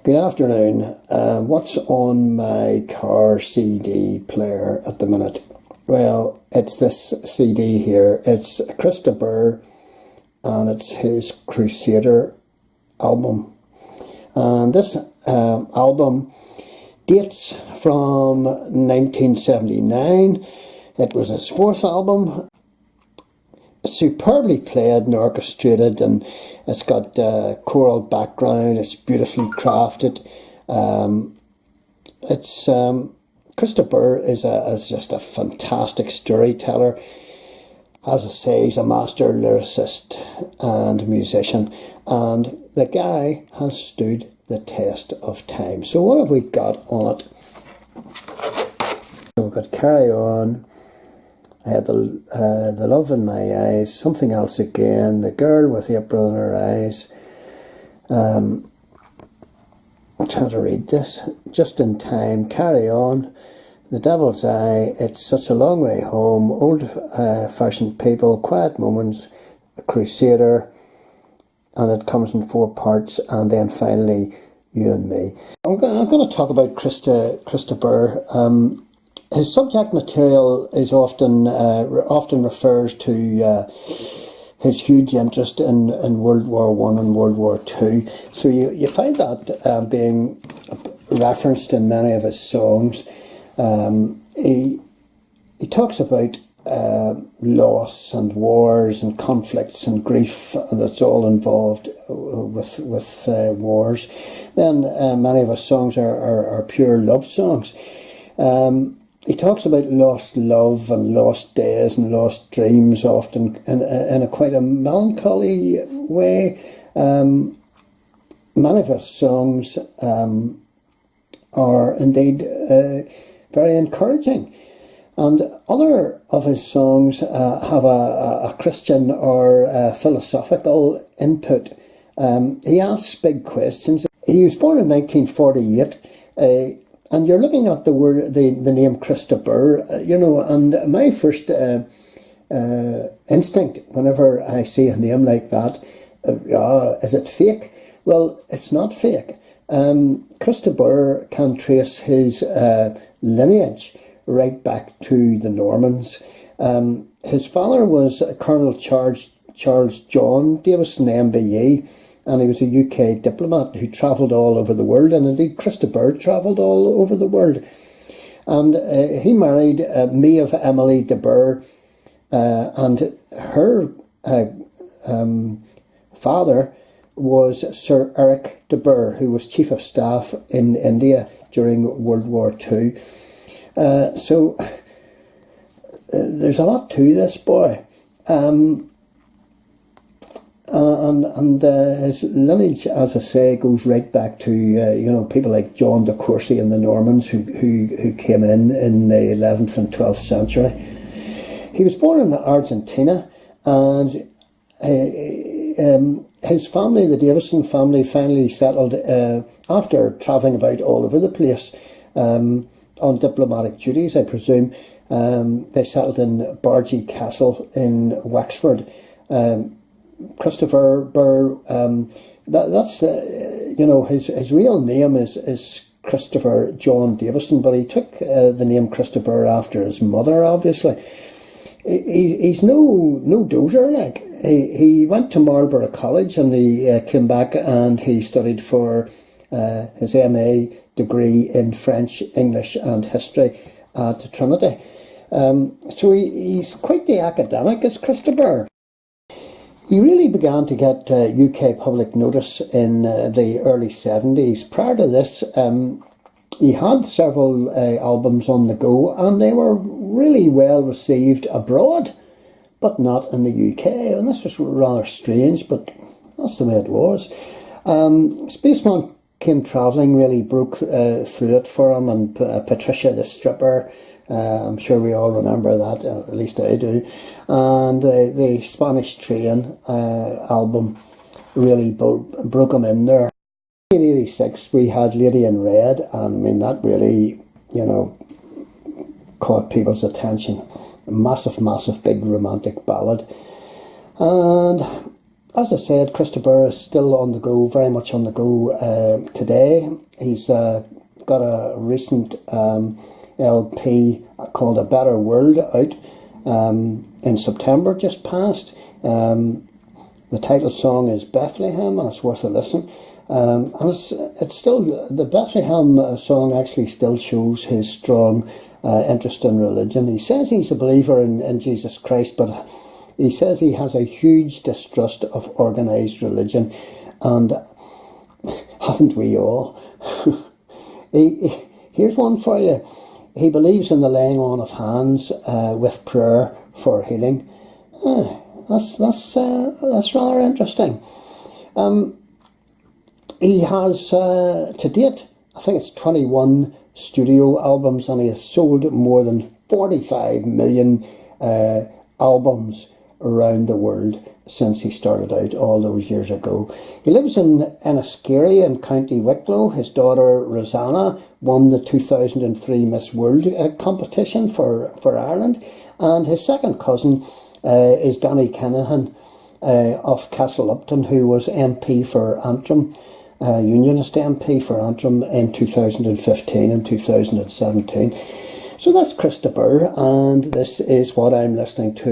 Good afternoon. What's on my car CD player at the minute? Well, it's this CD here. It's Burgh and it's his Crusader album. And this album dates from 1979. It was his fourth album. It's superbly played and orchestrated, and it's got choral background. It's beautifully crafted. Burgh is just a fantastic storyteller. As I say, he's a master lyricist and musician, and the guy has stood the test of time. So what have we got on it? We've got Carry On. I had the Love in My Eyes, Something Else Again, The Girl with April in Her Eyes. I'm trying to read this. Just in Time, Carry On, The Devil's Eye, It's Such a Long Way Home, Old Fashioned People, Quiet Moments, Crusader, and it comes in 4 parts, and then finally You and Me. I'm going to talk about Burgh. His subject material is often refers to his huge interest in World War I and World War II. So you find that being referenced in many of his songs. He talks about loss and wars and conflicts and grief that's all involved with wars. Then many of his songs are pure love songs. He talks about lost love and lost days and lost dreams, often in a quite a melancholy way. Many of his songs are indeed very encouraging, and other of his songs have a Christian or philosophical input. He asks big questions. He was born in 1948. And you're looking at the name Burgh, and my first instinct whenever I see a name like that, is it fake? Well, it's not fake. Burgh can trace his lineage right back to the Normans. His father was Colonel Charles John Davison, MBE, and he was a UK diplomat who travelled all over the world, and indeed Burgh travelled all over the world. And he married Maeve Emily de Burgh, and her father was Sir Eric de Burgh, who was Chief of Staff in India during World War II. So there's a lot to this boy. His lineage, as I say, goes right back to people like John de Courcy and the Normans who came in the 11th and 12th century. He was born in Argentina, and his family, the Davison family, finally settled after travelling about all over the place on diplomatic duties, I presume. They settled in Burgh Castle in Wexford. Burgh, that's his real name is Christopher John Davison, but he took the name Burgh after his mother, obviously. He's no dozer, like. He went to Marlborough College, and he came back and he studied for his MA degree in French, English and History at Trinity. So he's quite the academic, is Burgh. He really began to get UK public notice in the early 70s. Prior to this, he had several albums on the go, and they were really well received abroad, but not in the UK. And this was rather strange, but that's the way it was. Spaceman Came Travelling really broke through it for him, and Patricia the Stripper. I'm sure we all remember that, at least I do. And the Spanish Train album really broke him in there. In 1986 we had Lady in Red, and I mean that really, caught people's attention. A massive big romantic ballad. And as I said, Christopher is still on the go, very much on the go today. He's got a recent LP called A Better World out in September, just past. The title song is Bethlehem, and it's worth a listen. And it's still, the Bethlehem song actually still shows his strong interest in religion. He says he's a believer in Jesus Christ, but he says he has a huge distrust of organised religion, and haven't we all? Here's one for you. He believes in the laying on of hands with prayer for healing. That's rather interesting. He has, to date, I think it's 21 studio albums, and he has sold more than 45 million albums around the world since he started out all those years ago. He lives in Enniskerry in County Wicklow. His daughter Rosanna won the 2003 Miss World competition for Ireland, and his second cousin is Danny Kinahan of Castle Upton, who was MP for Antrim, Unionist MP for Antrim in 2015 and 2017. So that's Chris de Burgh, and this is what I'm listening to.